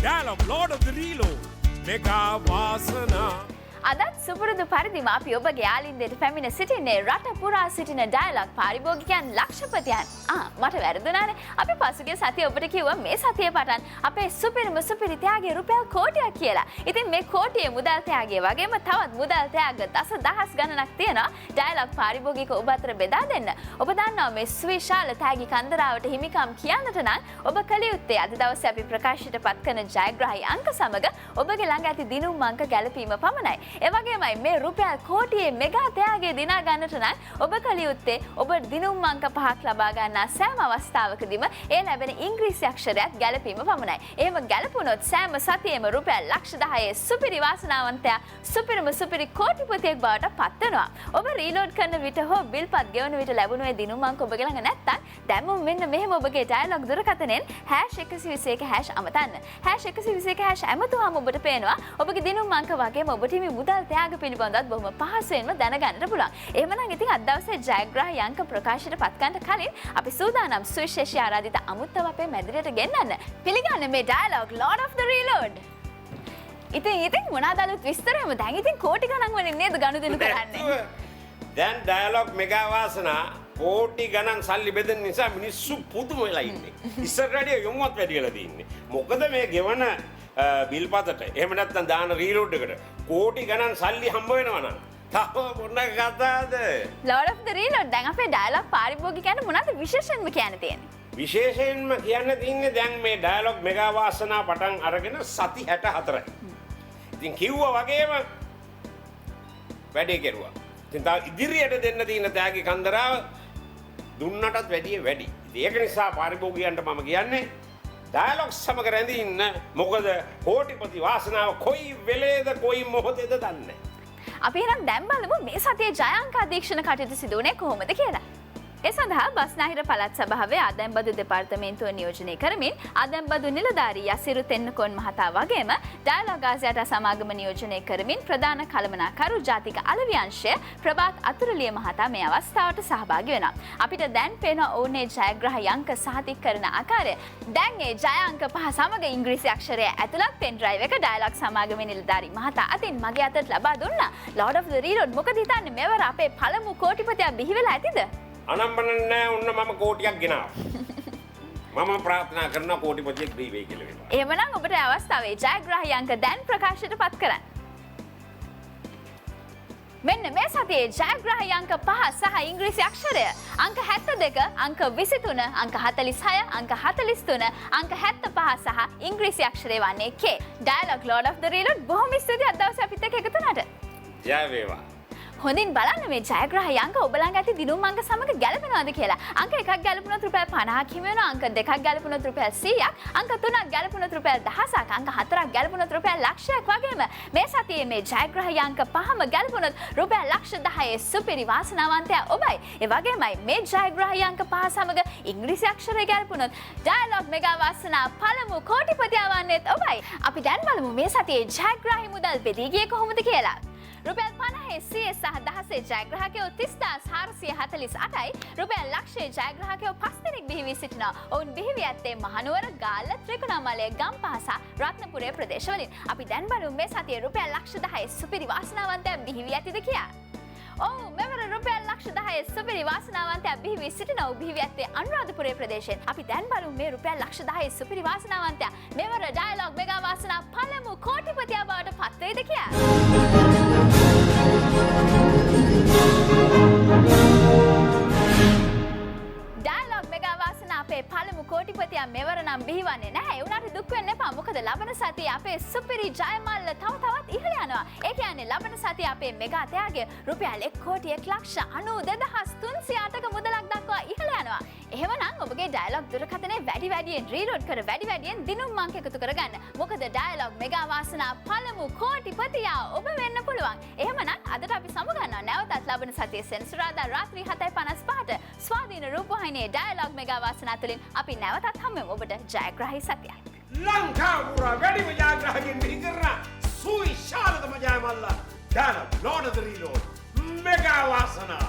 Dialogue Lord of the Reload. Mega Vasana. අදත් සුපුරුදු පරිදිම අපි ඔබගේ යාළින්දයට පැමිණ සිටින්නේ රට පුරා සිටින ඩයලොග් පාරිභෝගිකයන් ලක්ෂපතියන්. මට වැරදුනානේ. අපි පසුගිය සතියේ ඔබට කිව්වා මේ සතියේ පටන් අපේ සුපිරි ත්‍යාගය රුපියල් කෝටියක් කියලා. ඉතින් මේ කෝටියේ මුදල් ත්‍යාගය වගේම තවත් මුදල් ත්‍යාග දසදහස් ගණනක් තියෙනවා ඩයලොග් පාරිභෝගික ඔබ අතර බෙදා දෙන්න. ඔබ දන්නවා මේ සුවිශාල ත්‍යාගී කන්දරාවට හිමිකම් කියන්නට නම් ඔබ කළ යුත්තේ අද දවසේ අපි ප්‍රකාශයට පත් කරන ජයග්‍රාහී අංක සමග ඔබගේ ළඟ ඇති දිනුම් අංක ගැලපීම පමණයි. එවගේමයි මේ රුපියල් කෝටියේ මෙගා ත්‍යාගය දිනා ගන්නට නම් ඔබ කළ යුත්තේ ඔබ දිනුම් අංක 5ක් ලබා ගන්නා සෑම අවස්ථාවකදීම ඒ ලැබෙන ඉංග්‍රීසි අක්ෂරයක් ගැලපීම පමණයි. එහෙම ගැලපුණොත් සෑම සතියෙම රුපියල් ලක්ෂ 10 සුපිරි වාසනාවන්තයා සුපිරි කෝටිපතියෙක් බවට පත් වෙනවා. ඔබ රීලෝඩ් කරන විට හෝ බිල්පත් ගෙවන විට ලැබුණු ඒ දිනුම් අංක ඔබ ළඟ නැත්නම් දැන්ම මෙන්න මෙහෙම ඔබගේ ඩයලොග් දුරකථනයෙන් #121# අමතන්න. #121# ඇමතුවාම ඔබට පේනවා ඔබගේ දිනුම් අංක වගේම ඔබට මේ මුදල් ත්‍යාග පිළිබඳවත් බොහොම පහසුවෙන්ම දැනගන්නට පුළුවන්. එහෙමනම් ඉතින් අද දවසේ ජයග්‍රාහී අංක ප්‍රකාශයට පත් කරන්න කලින් අපි සූදානම් සුවිශේෂී ආරාධිත අමුත්තව අපේ මැදිරියට ගෙන්නන්න. පිළිගන්න මේ dialogue Lord of the Reload. ඉතින් මොනවාද අලුත් විස්තරයම දැන් ඉතින් කෝටි ගණන් වලින් නේද ගනුදෙනු කරන්නේ. දැන් ඩයලොග් මෙගා වාසනා කෝටි ගණන් සල්ලි බෙදෙන නිසා මිනිස්සු පුදුම වෙලා ඉන්නේ. ඉස්සරහට යොමුවත් වැඩි වෙලා තින්නේ. මොකද මේ ගෙවන බිල්පතට එහෙම නැත්නම් දාන රීලෝඩ් එකට කෝටි ගණන් සල්ලි හම්බ වෙනවා නම් තාම මොන කතාවද? Lord of the Reload දැන් අපේ ඩයලොග් පාරිභෝගිකයන්ට මොනවද විශේෂයෙන්ම කියන්න තියෙන්නේ? විශේෂයෙන්ම කියන්න තියෙන්නේ දැන් මේ ඩයලොග් මෙගා වාසනා පටන් අරගෙන සති 64යි. ඉතින් කිව්වා වගේම වැඩේ කෙරුවා. ඉතින් තා ඉදිරියට දෙන්න තියෙන ත්‍යාගී කන්දරාව දුන්නටත් වැඩි. ඒක නිසා පාරිභෝගිකයන්ට මම කියන්නේ ඩයලොග් සමග රැඳී ඉන්න. මොකද කෝටිපති වාසනාව කොයි වෙලේද කොයි මොහොතේද දන්නේ. අපි එහෙනම් දැන් බලමු මේ සතියේ ජයාංක අධීක්ෂණ කටයුතු සිදු වුණේ කොහොමද කියලා. ඒ සඳහා බස්නාහිර පළාත් සභාවේ ආදායම්බදු දෙපාර්තමේන්තුව නියෝජනය කරමින් ආදායම්බදු නිලධාරී යසිරු තෙන්නකෝන් මහතා වගේම ඩයලොග් ආසියාට සමාගම නියෝජනය කරමින් ප්‍රධාන කළමනාකරු ජාතික අලෙවි අංශය ප්‍රභාත් අතුරුලිය මහතා මේ අවස්ථාවට සහභාගී වෙනවා. අපිට දැන් පේන ඕනේ ජයග්‍රාහී අංක සහතික කරන ආකාරය. දැන් ඒ ජය අංක 5 සමග ඉංග්‍රීසි අක්ෂරය ඇතුළත් පෙන් ඩ්‍රයිව් එක ඩයලොග් සමාගමේ නිලධාරී මහතා අතින් මගේ අතට ලබා දුන්නා. Lord of the Reload මොකද හිතන්නේ මෙවර අපේ පළමු කෝටිපතියා බිහි වෙලා ඇතිද? අනම්බන නෑ ඔන්න මම කෝටියක් ගෙනාවා. මම ප්‍රාර්ථනා කරන කෝටිපතියෙක් බිහි වෙයි කියලා වෙනවා. එහෙමනම් ඔබට අවස්ථාවේ ජයග්‍රාහී අංක දැන් ප්‍රකාශයට පත් කරන්න. මෙන්න මේ සතියේ ජයග්‍රාහී අංක 5 සහ ඉංග්‍රීසි අක්ෂරය අංක 72, අංක 23, අංක 46, අංක 43, අංක 75 සහ ඉංග්‍රීසි අක්ෂරය වන්නේ K. Dialogue Lord of the Reload බොහොම ස්තුතියි අද දවසේ අපිත් එක්ක එකතු වුණාට. ජය වේවා. හොඳින් බලන්න මේ ජයග්‍රාහී අංක ඔබ ළඟ ඇති දිනුම් අංක සමග ගැලපෙනවද කියලා. අංක 1ක් ගැලපුණොත් රුපියල් 50ක් හිමි වෙනවා. අංක 2ක් ගැලපුණොත් රුපියල් 100ක්. අංක 3ක් ගැලපුණොත් රුපියල් 1000ක්. අංක 4ක් ගැලපුණොත් රුපියල් ලක්ෂයක් වගේම මේ සතියේ මේ ජයග්‍රාහී අංක 5ම ගැලපුණොත් රුපියල් ලක්ෂ 10 සුපිරි වාසනාවන්තයා ඔබයි. ඒ වගේමයි මේ ජයග්‍රාහී අංක 5 සමග ඉංග්‍රීසි අක්ෂරය ගැලපුණොත් ඩයලොග් මෙගා වාසනා පළමු කෝටිපතියා වන්නේත් ඔබයි. අපි දැන් බලමු මේ සතියේ ජයග්‍රාහී මුදල් බෙදී ගියේ කොහොමද කියලා. රුපියල් 50 100 සහ 10 ජයග්‍රාහකයෝ 30448යි. රුපියල් ලක්ෂයේ ජයග්‍රාහකයෝ 5 දෙනෙක් බිහි වී සිටිනවා. ඔවුන් බිහි වී ඇත්තේ මහනුවර, ගාල්ල, ත්‍රිකුණාමලය, ගම්පහ සහ රත්නපුරේ ප්‍රදේශවලින්. අපි දැන් බලමු මේ සතියේ රුපියල් ලක්ෂ 10 සුපිරි වාසනාවන්තයා බිහි වී ඇතිද කියලා. ඔව් මෙවර රුපියල් ලක්ෂ 10 සුපිරි වාසනාවන්තයා බිහි වී සිටිනවා. බිහි වී ඇත්තේ අනුරාධපුරේ ප්‍රදේශයෙන්. අපි දැන් බලමු මේ රුපියල් ලක්ෂ 10 සුපිරි වාසනාවන්තයා මෙවර ඩයලොග් මෙගා වාසනා පළමු කෝටිපතියා බවට පත් වේද කියලා. ඩයලොග් මෙගා වාසනා අපේ පළමු කෝටිපතියා මෙවර නම් බිහිවන්නේ නැහැ. ඒ උනාට දුක් වෙන්න එපා. මොකද ලබන සතියේ අපේ සුපිරි ජයමල්ල තවත් ඉහළ යනවා. ඒ කියන්නේ ලබන සතියේ අපේ මෙගා ත්‍යාගය රුපියල් 1,92,308ක මුදලක් දක්වා ඉහළ යනවා. එහෙමනම් ඔබගේ ඩයලොග් දුරකථනයේ වැඩියෙන් රීලෝඩ් කර වැඩියෙන් දිනුම් අංක එකතු කරගන්න. මොකද ඩයලොග් මෙගා වාසනා පළමු කෝටිපතියා ඔබ වෙන්න පුළුවන්. එහෙමනම් අදට අපි සමුගන්නවා නැවතත් ලබන සතියේ සෙනසුරාදා රාත්‍රී 7:55ට ස්වාධීන රූපවාහිනියේ ඩයලොග් මෙගා වාසනා තුලින් අපි නැවතත් හමුවෙමු. ඔබට ජයග්‍රාහී සතියක්. ලංකාපුරා වැඩිම ජයග්‍රාහකයන් බිහි කරන සුවිශාලතම ජයමල්ල Dialog Lord of the Reload mega වාසනා